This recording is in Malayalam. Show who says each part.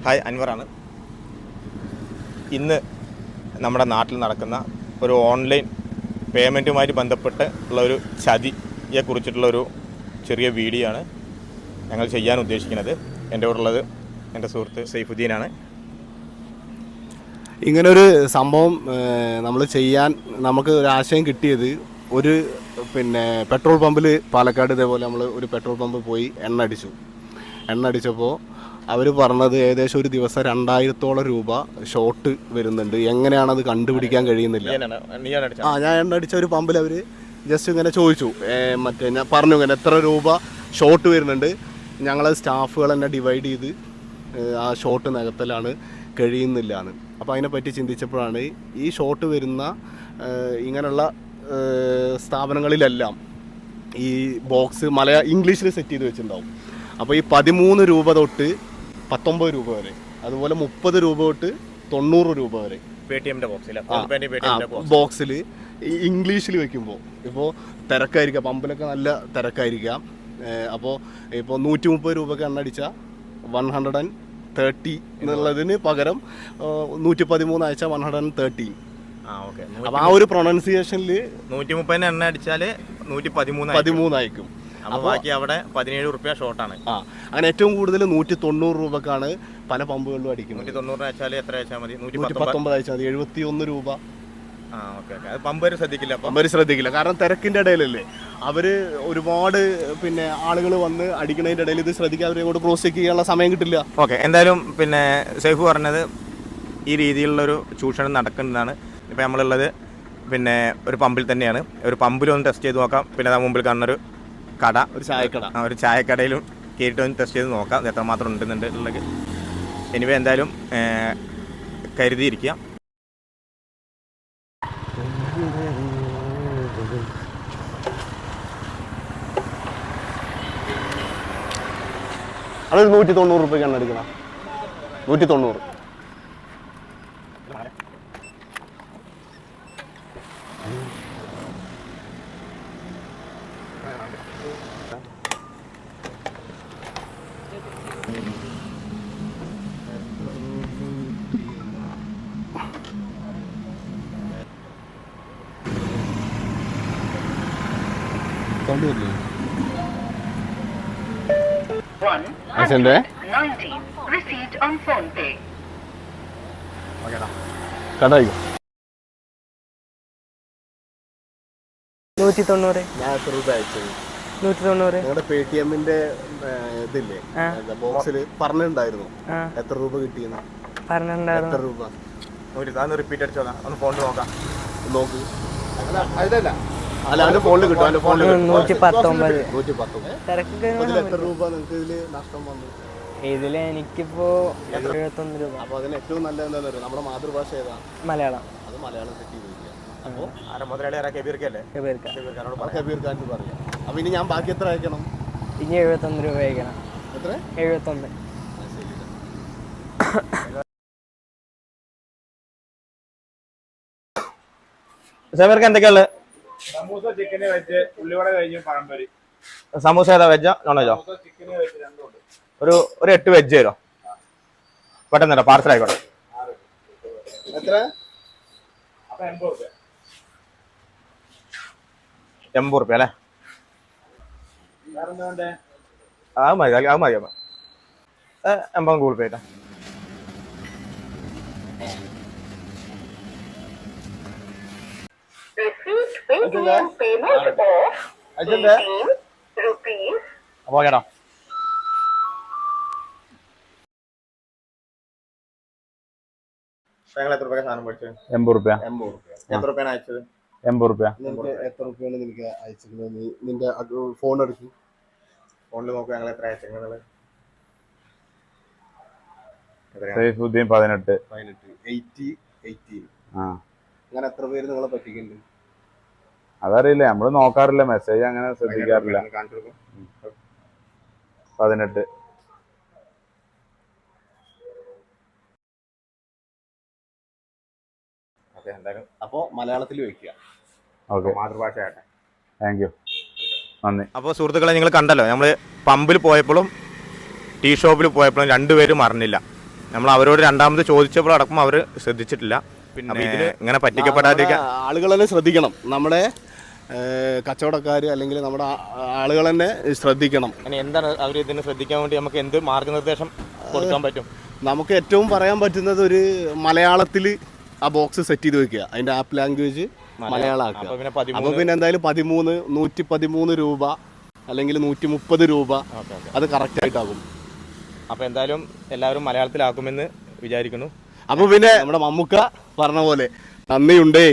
Speaker 1: ഹായ്, അൻവറാണ്. ഇന്ന് നമ്മുടെ നാട്ടിൽ നടക്കുന്ന ഒരു ഓൺലൈൻ പേയ്മെൻറ്റുമായി ബന്ധപ്പെട്ട് ഉള്ളൊരു ചതിയെക്കുറിച്ചിട്ടുള്ളൊരു ചെറിയ വീഡിയോ ആണ് ഞങ്ങൾ ചെയ്യാൻ ഉദ്ദേശിക്കുന്നത്. എൻ്റെ കൂടെ ഉള്ളത് എൻ്റെ സുഹൃത്ത് സൈഫുദ്ദീനാണ്.
Speaker 2: ഇങ്ങനൊരു സംഭവം നമ്മൾ ചെയ്യാൻ നമുക്ക് ഒരു ആശയം കിട്ടിയത് ഒരു പെട്രോൾ പമ്പിൽ പാലക്കാട് ഇതേപോലെ നമ്മൾ ഒരു പെട്രോൾ പമ്പ് പോയി എണ്ണ അടിച്ചപ്പോൾ അവർ പറഞ്ഞത് ഏകദേശം ഒരു ദിവസം 2000-ഓളം രൂപ ഷോർട്ട് വരുന്നുണ്ട്. എങ്ങനെയാണത് കണ്ടുപിടിക്കാൻ കഴിയുന്നില്ല. ഞാൻ എണ്ണ അടിച്ച ഒരു പമ്പിൽ അവർ ജസ്റ്റ് ഇങ്ങനെ ചോദിച്ചു, ഞാൻ പറഞ്ഞു ഇങ്ങനെ എത്ര രൂപ ഷോർട്ട് വരുന്നുണ്ട്. ഞങ്ങളത് സ്റ്റാഫുകൾ തന്നെ ഡിവൈഡ് ചെയ്ത് ആ ഷോർട്ട് നികത്തലാണ് കഴിയുന്നില്ല എന്ന്. അപ്പോൾ അതിനെപ്പറ്റി ചിന്തിച്ചപ്പോഴാണ് ഈ ഷോർട്ട് വരുന്ന ഇങ്ങനെയുള്ള സ്ഥാപനങ്ങളിലെല്ലാം ഈ ബോക്സ് ഇംഗ്ലീഷിൽ സെറ്റ് ചെയ്ത് വെച്ചിട്ടുണ്ടാവും. അപ്പോൾ ഈ 13 രൂപ തൊട്ട് 19 രൂപ വരെ, അതുപോലെ 30 രൂപ തൊട്ട് 90 രൂപ വരെ ബോക്സിൽ ഇംഗ്ലീഷിൽ വെക്കുമ്പോൾ ഇപ്പോൾ തിരക്കായിരിക്കാം, പമ്പിലൊക്കെ നല്ല തിരക്കായിരിക്കാം. അപ്പോൾ ഇപ്പോൾ 130 രൂപയ്ക്ക് എണ്ണ അടിച്ചാൽ 130 എന്നുള്ളതിന് പകരം 113 അയച്ചാൽ 113. അപ്പോൾ ആ ഒരു പ്രൊണൗൺസിയേഷനിൽ
Speaker 1: 130 എണ്ണ അടിച്ചാൽ 113
Speaker 2: അയക്കും.
Speaker 1: അപ്പോൾ ബാക്കി അവിടെ 17 രൂപ ഷോർട്ടാണ്.
Speaker 2: അങ്ങനെ ഏറ്റവും കൂടുതൽ 190 രൂപക്കാണ് പല പമ്പുകളിലും അടിക്കുന്നത്.
Speaker 1: 190 അയച്ചാൽ എത്ര അയച്ചാൽ മതി?
Speaker 2: 119 അയച്ചാൽ മതി. 71 രൂപ.
Speaker 1: പമ്പര്
Speaker 2: ശ്രദ്ധിക്കില്ല, കാരണം തിരക്കിന്റെ ഇടയിലല്ലേ അവര് ഒരുപാട് ആളുകൾ വന്ന് അടിക്കുന്നതിന്റെ ഇടയിൽ ഇത് ശ്രദ്ധിക്കാൻ അവരെ കൊണ്ട് ക്രോസ് ചെക്ക് ചെയ്യാനുള്ള സമയം കിട്ടില്ല.
Speaker 1: ഓക്കെ, എന്തായാലും സൈഫ് പറഞ്ഞത് ഈ രീതിയിലുള്ളൊരു ചൂഷണം നടക്കുന്നതാണ്. ഇപ്പം നമ്മളുള്ളത് ഒരു പമ്പിൽ തന്നെയാണ്. ഒരു പമ്പിലൊന്ന് ടെസ്റ്റ് ചെയ്ത് നോക്കാം. പിന്നെ മുമ്പിൽ കാണുന്നൊരു കട, ഒരു ചായക്കടയിലും കയറിയിട്ട് ഒന്ന് ടെസ്റ്റ് ചെയ്ത് നോക്കാം എത്രമാത്രം ഉണ്ടെന്നുള്ളത്. എനിവേ എന്തായാലും കരുതിയിരിക്കുക.
Speaker 2: അതൊരു 190 രൂപയ്ക്ക് എണ്ണ അടിക്കണം. 190. കടായിക്കോ
Speaker 3: 190.
Speaker 2: ഞാൻ എത്ര രൂപ അയച്ചത്?
Speaker 3: 190.
Speaker 2: നിങ്ങളുടെ പേടിഎമ്മിന്റെ ഇതില്ലേ ബോക്സിൽ പറഞ്ഞിട്ടുണ്ടായിരുന്നു എത്ര രൂപ കിട്ടിയെന്ന്?
Speaker 3: പറഞ്ഞിട്ടുണ്ടായിരുന്നു.
Speaker 2: എത്ര രൂപ?
Speaker 1: റിപ്പീറ്റ് അടിച്ചോളാം, ഒന്ന് ഫോണിൽ നോക്കാം.
Speaker 2: നോക്ക്. അല്ല അവന്റെ ഫോണിൽ കിട്ടും. അവന്റെ ഫോണിൽ
Speaker 3: 119.
Speaker 2: എത്ര രൂപ നിങ്ങൾക്ക് ഇതില് നഷ്ടം വന്നു?
Speaker 3: ഇതില് എനിക്കിപ്പോ 71 രൂപ.
Speaker 2: അപ്പൊ അതിന് ഏറ്റവും നല്ല എന്താ പറയുക, നമ്മുടെ മാതൃഭാഷ ഏതാ?
Speaker 3: മലയാളം.
Speaker 2: അത് മലയാളം സെറ്റ് ചെയ്ത് വെക്കുക.
Speaker 1: അപ്പോൾ കബീർക്കാർക്ക്
Speaker 2: പറയാം. അപ്പൊ ഇനി ഞാൻ ബാക്കി എത്ര അയക്കണം?
Speaker 3: ഇനി 71 രൂപ അയക്കണം.
Speaker 2: എത്ര?
Speaker 3: 71.
Speaker 1: സേവർക്ക് എന്തൊക്കെയുള്ളത്?
Speaker 4: സമൂസ, ചിക്കന് വെജ്, ഉള്ളിവട കഴിഞ്ഞു, പഴംപൊരി.
Speaker 1: സമൂസ ഏതാ, വെജോ നോൺ വെജോ?
Speaker 4: ചിക്കന് വെജ് രണ്ടുണ്ട്.
Speaker 1: ഒരു 8 വെജ് തരോ? പെട്ടെന്ന് പാർസൽ ആയിക്കോട്ടെ.
Speaker 2: എത്ര?
Speaker 4: 80 രൂപ.
Speaker 1: 80 രൂപ അല്ലേ?
Speaker 4: വേറെന്താ വേണ്ടേ?
Speaker 1: അത് മതി 80 ഗൂഗിൾ പേ ആയിട്ടാ. അപ്പൊ കേട്ടോ, ഞങ്ങൾ എത്ര രൂപ സാധനം മേടിച്ചത്?
Speaker 2: 80 രൂപ.
Speaker 1: എത്ര രൂപയാണ് അയച്ചത്?
Speaker 2: 80 രൂപ. എത്ര രൂപയാണ് നിനക്ക് അയച്ചത്? നിന്റെ ഫോൺ എടുക്കും,
Speaker 1: ഫോണിൽ നോക്കുക ഞങ്ങൾ എത്ര അയച്ചത്.
Speaker 2: സൈഫുദ്ദീൻ 18.
Speaker 5: 18.
Speaker 2: അങ്ങനെ എത്ര പേര് നിങ്ങളെ പറ്റിക്കുന്നുണ്ട്?
Speaker 5: അതറിയില്ല, നമ്മള് നോക്കാറില്ല, മെസ്സേജ് അങ്ങനെ ശ്രദ്ധിക്കാറില്ല. 18.
Speaker 2: അപ്പോ മലയാളത്തിൽ വെക്കുക.
Speaker 1: മാതൃഭാഷയാട്ടെ.
Speaker 5: താങ്ക് യു, നന്ദി.
Speaker 1: അപ്പോൾ സുഹൃത്തുക്കളെ, നിങ്ങൾ കണ്ടല്ലോ, നമ്മൾ പമ്പിൽ പോയപ്പോഴും ടീ ഷോപ്പിൽ പോയപ്പോഴും രണ്ടുപേരും അറിഞ്ഞില്ല. നമ്മൾ അവരോട് രണ്ടാമത് ചോദിച്ചപ്പോൾ അടക്കം അവർ ശ്രദ്ധിച്ചിട്ടില്ല. പിന്നെ ഇതിൽ ഇങ്ങനെ പറ്റിക്കപ്പെടാതിരിക്കാൻ
Speaker 2: ആളുകൾ തന്നെ ശ്രദ്ധിക്കണം. നമ്മുടെ കച്ചവടക്കാർ അല്ലെങ്കിൽ നമ്മുടെ ആളുകൾ തന്നെ ശ്രദ്ധിക്കണം.
Speaker 1: എന്താണ് അവർ ഇതിന് ശ്രദ്ധിക്കാൻ വേണ്ടി നമുക്ക് എന്ത് മാർഗനിർദ്ദേശം കൊടുക്കാൻ പറ്റും?
Speaker 2: നമുക്ക് ഏറ്റവും പറയാൻ പറ്റുന്നത് ഒരു മലയാളത്തിൽ ആ ബോക്സ് സെറ്റ് ചെയ്ത് വെക്കുക, അതിൻ്റെ ആപ്പ് ലാംഗ്വേജ് മലയാളമാക്കുക. അപ്പോൾ പിന്നെ എന്തായാലും 113 രൂപ അല്ലെങ്കിൽ 130 രൂപ അത് കറക്റ്റായിട്ടാകും.
Speaker 1: അപ്പോൾ എന്തായാലും എല്ലാവരും മലയാളത്തിലാക്കുമെന്ന് വിചാരിക്കുന്നു.
Speaker 2: അപ്പോൾ പിന്നെ നമ്മുടെ മമ്മൂക്ക പറഞ്ഞ പോലെ നന്ദിയുണ്ടേ.